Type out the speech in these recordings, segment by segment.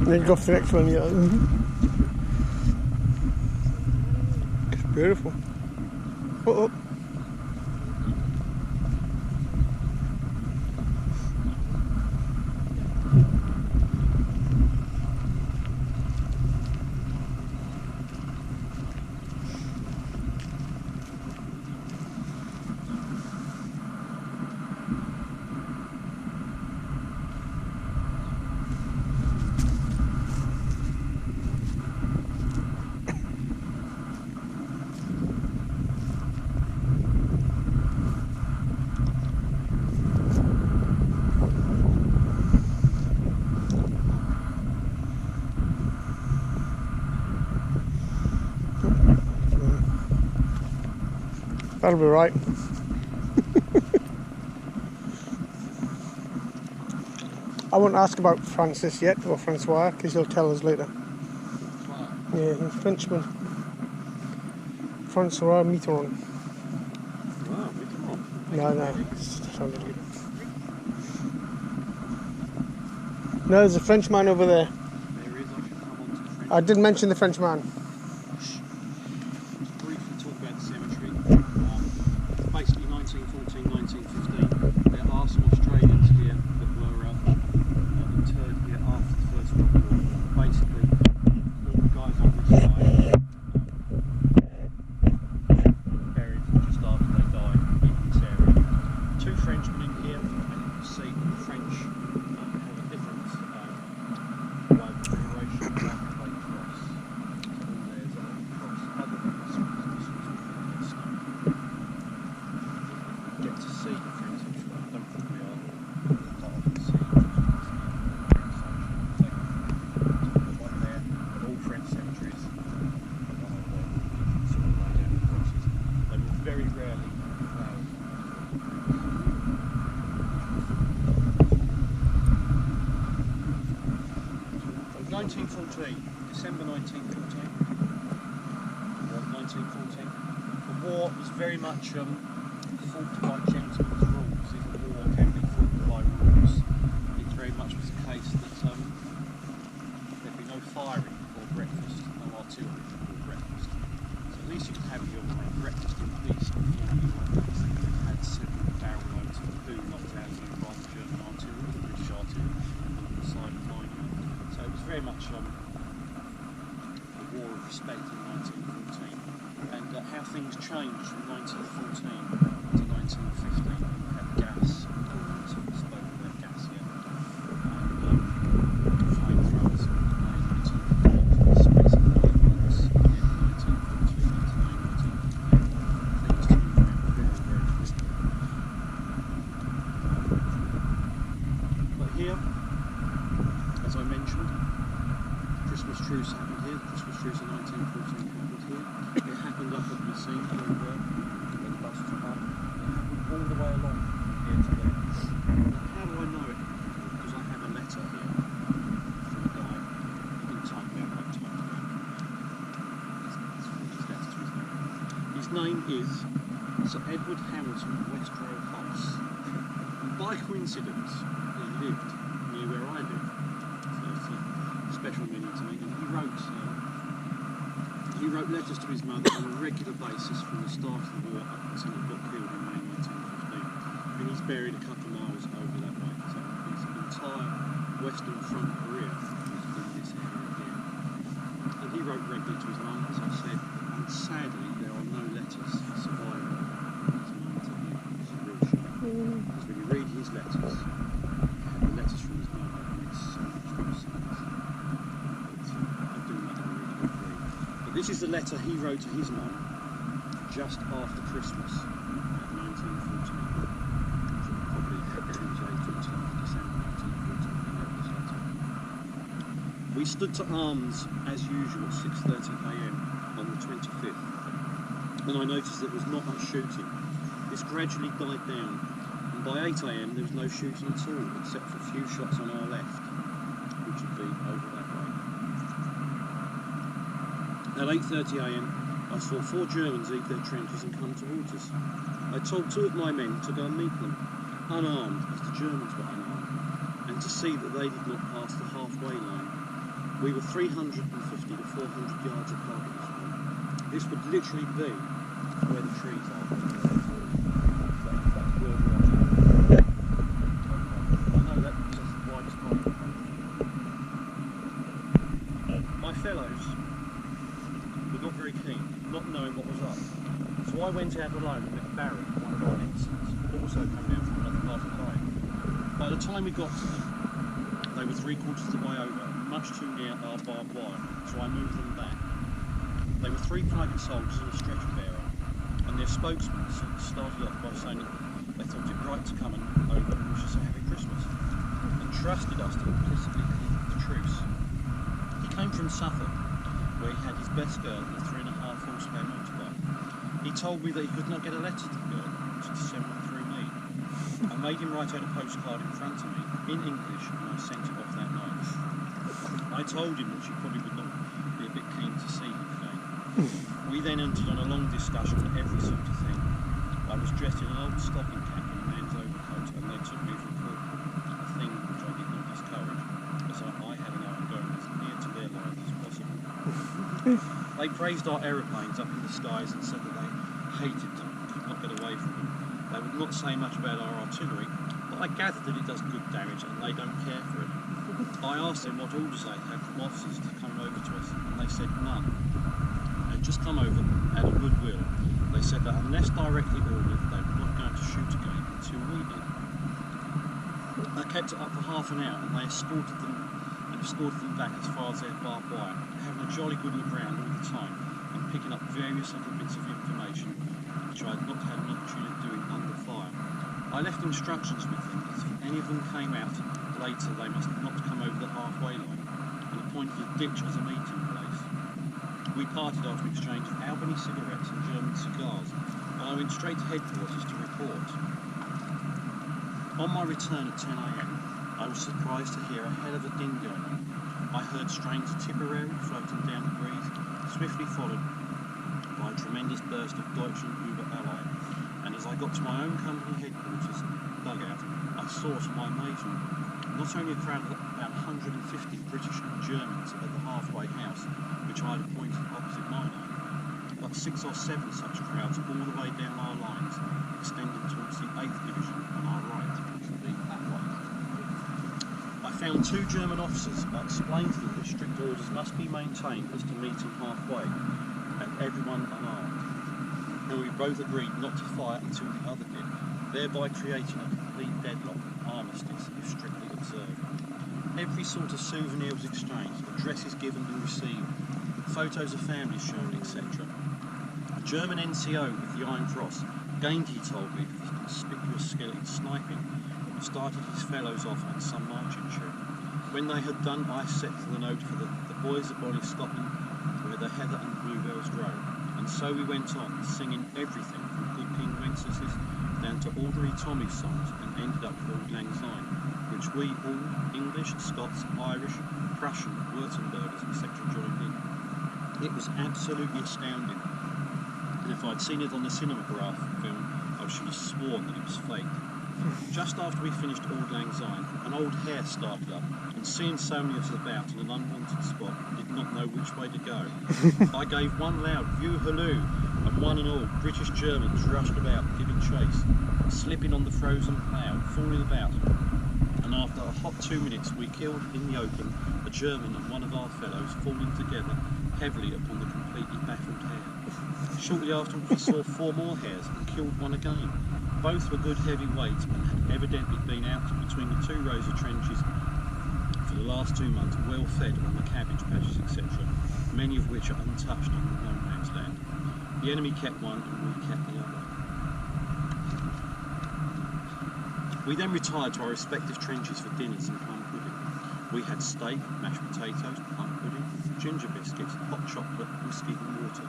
Then go for the next one, yeah. It's beautiful. Oh. That'll be right. I won't ask about Francis yet, or Francois, because he'll tell us later. Yeah, he's Frenchman. Francois Mitterrand. Wow, Mitterrand. No, sounded good. No, there's a Frenchman over there. There is, I should come on to the French. I did mention the Frenchman. Just briefly talk about the cemetery. Basically 1914, 1915. There are some Australians here that were interred here after the First World War. Basically, all the guys on this side buried just after they died in this area. Two Frenchmen in here, and you can see the French have a different way of decoration, like a cross. So all there's a cross. Other than this one, this one's all snow. Get to see the French, I don't think we are part of the sea. The one there, of all French cemeteries, sort of laid out the crosses. They were very rarely found. 1914, December 1914. 1914. The war was very much fought by gentlemen's rules. If a war can be fought by rules, it very much was the case that there'd be no firing before breakfast, no artillery before breakfast. So at least you could have your breakfast in peace before you had several barrel loads of poo knocked out of you by the German artillery, the British artillery, on the side of mine. So it was very much a war of respect in 1914. And how things changed from 1914 to 1915. We had gas, so we spoke about gas here, and flamethrowers made into space fireworks in 1914, 1915. Things changed very, very quickly. But here, as I mentioned, Christmas truce happened here. Christmas truce in 1914 happened here. It happened up at the scene where the bus took up. It happened all the way along here to there. How do I know it? Because I have a letter here from a guy who didn't type it out, I typed it out. It's from his letter to his name. His name is Sir Edward Hamilton Westrow House. And by coincidence, he lived near where I live. So it's a special meaning to me. And he wrote letters to his mother on a regular basis from the start of the war up until he got killed in May 1915. And he's buried a couple of miles over that way. So his entire Western Front career was in this area here. And he wrote regularly to his mum, as I said, and sadly there are no letters surviving his mum to him. It's a real shame. Because when you read his letters, you have the letters from his mother, and it's so much more sad. This is the letter he wrote to his mum just after Christmas of 1914. So probably Tuesday, 20th December 1914 he wrote this letter. We stood to arms as usual at 6:30 AM on the 25th, and I noticed there was not much shooting. This gradually died down, and by 8 AM there was no shooting at all, except for a few shots on our left, which would be over that way. At 8:30 AM, I saw 4 Germans leave their trenches and come towards us. I told 2 of my men to go and meet them, unarmed, as the Germans were unarmed, and to see that they did not pass the halfway line. We were 350 to 400 yards apart at this point. This would literally be where the trees are. That's where we are. I know that because that's the widest part of the country. My fellows were not very keen, not knowing what was up. So I went out alone and met Barry, one of our ensigns, also coming out from another part of the line. By the time we got to them, they were 3/4 of the way over, much too near our barbed wire, so I moved them back. They were 3 private soldiers and a stretcher bearer, and their spokesman started off by saying that they thought it right to come over and wish us a happy Christmas, and trusted us to implicitly keep the truce. He came from Suffolk, where he had his best girl and a 3.5 horsepower motorbike. He told me that he could not get a letter to the girl to send one through me. I made him write out a postcard in front of me, in English, and I sent it off that night. I told him that she probably would not be a bit keen to see him again. We then entered on a long discussion on every sort of thing. I was dressed in an old stocking cap and a man's overcoat, and they took me for a corporal, a thing which I did not discourage, as I had an eye on going as near to their lives as possible. They praised our aeroplanes up in the skies and said that they hated them, could not get away from them. They would not say much about our artillery, but I gathered that it does good damage and they don't care for it. I asked them what orders they had from officers to come over to us, and they said none. They'd just come over out of goodwill. They said that unless directly ordered, they were not going to shoot again until we did. I kept it up for half an hour, and they escorted them back as far as their barbed wire, having a jolly good look round all the time, and picking up various little bits of information which I had not had an opportunity of doing under fire. I left instructions with them that if any of them came out later, they must not come over the halfway line, and appointed a ditch as a meeting place. We parted after exchange of Albany cigarettes and German cigars, and I went straight to headquarters to report. On my return at 10 AM, I was surprised to hear a hell of a din going on. I heard strains of Tipperary floating down the breeze, swiftly followed by a tremendous burst of Deutsch and Uber Ally, and as I got to my own company headquarters dugout, I saw to my amazement not only a crowd of about 150 British and Germans at the halfway house, which I had appointed opposite my line, but 6 or 7 such crowds all the way down our lines, extending towards the 8th Division on our right, which would be that way. I found 2 German officers. I explained to them that strict orders must be maintained as to meeting halfway, and everyone unarmed, and we both agreed not to fire until the other did, thereby creating a complete deadlock and armistice if strictly observed. Every sort of souvenir was exchanged, addresses given and received, photos of families shown, etc. A German NCO with the Iron Cross gained, he told me, his conspicuous skill in sniping, and started his fellows off on some marching tune. When they had done, I set to the note for the boys of Bonnie Scotland, where the heather and bluebells grow. And so we went on, singing everything from Good King Wenceslas down to ordinary Tommy's songs, and ended up with Auld Lang Syne, which we all, English, Scots, Irish, Prussian, Württembergers, etc. joined in. It was absolutely astounding, and if I'd seen it on the cinematograph film, I should have sworn that it was fake. Just after we finished Auld Lang Syne, an old hare started up, and seeing so many of us about in an unwanted spot, did not know which way to go. I gave one loud view halloo, and one and all, British Germans rushed about, giving chase, slipping on the frozen plough, falling about, and after a hot 2 minutes we killed in the open a German and one of our fellows, falling together heavily upon the completely baffled hare. Shortly after we saw 4 more hares and killed one again. Both were good heavy weight and had evidently been out between the 2 rows of trenches for the last 2 months, well fed on the cabbage patches, etc., many of which are untouched on the no man's land. The enemy kept one and we kept the other. We then retired to our respective trenches for dinners and plum pudding. We had steak, mashed potatoes, plum pudding, ginger biscuits, hot chocolate, whiskey and water.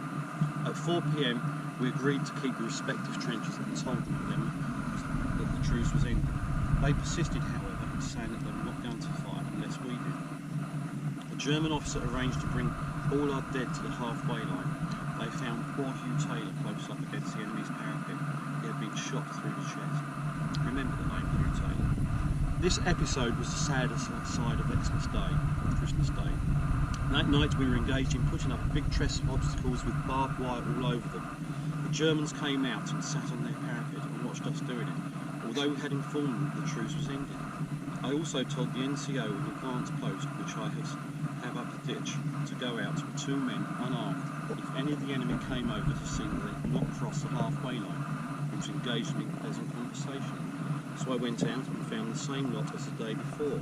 At 4 PM we agreed to keep the respective trenches and told them that the truce was ended. They persisted, however, in saying that they were not going to fire unless we did. A German officer arranged to bring all our dead to the halfway line. They found poor Hugh Taylor close up against the enemy's parapet. He had been shot through the chest. Remember the name Hugh Taylor. This episode was the saddest side of Xmas Day, Christmas Day. That night we were engaged in putting up a big tress of obstacles with barbed wire all over them. The Germans came out and sat on their parapet and watched us doing it, although we had informed them the truce was ended. I also told the NCO in the advance post, which I have up a ditch, to go out with 2 men unarmed if any of the enemy came over to see that they could not cross the halfway line, and was engaged in pleasant conversation. So I went out and found the same lot as the day before.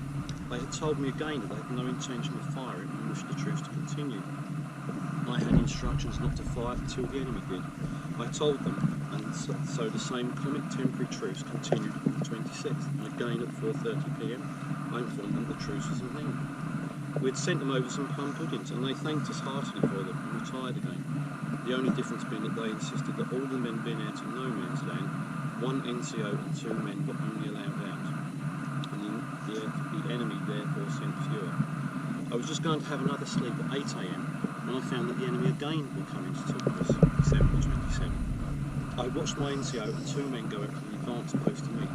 They had told me again that they had no intention of firing and wished the truce to continue. I had instructions not to fire until the enemy did. I told them, and so the same comic temporary truce continued on the 26th, and again at 4:30 p.m. I informed them the truce was at an end. We had sent them over some plum puddings, and they thanked us heartily for them and retired again. The only difference being that they insisted that all the men being out in no man's land, 1 NCO and 2 men were only allowed out, and the enemy therefore sent fewer. I was just going to have another sleep at 8 a.m. when I found that the enemy again were coming to talk to us at 7:27. I watched my NCO and 2 men go out from the advance post to meet,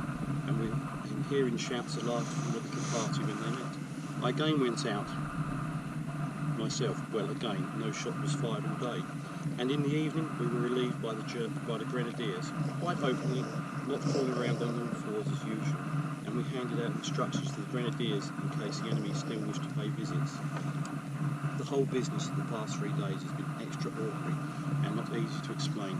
and we were hearing shouts of laughter from the little party when they met. I again went out myself. Well, again, no shot was fired all day. And in the evening, we were relieved by the Grenadiers, quite openly, not crawling around on all fours as usual. And we handed out instructions to the Grenadiers in case the enemy still wished to pay visits. The whole business of the past 3 days has been extraordinary and not easy to explain.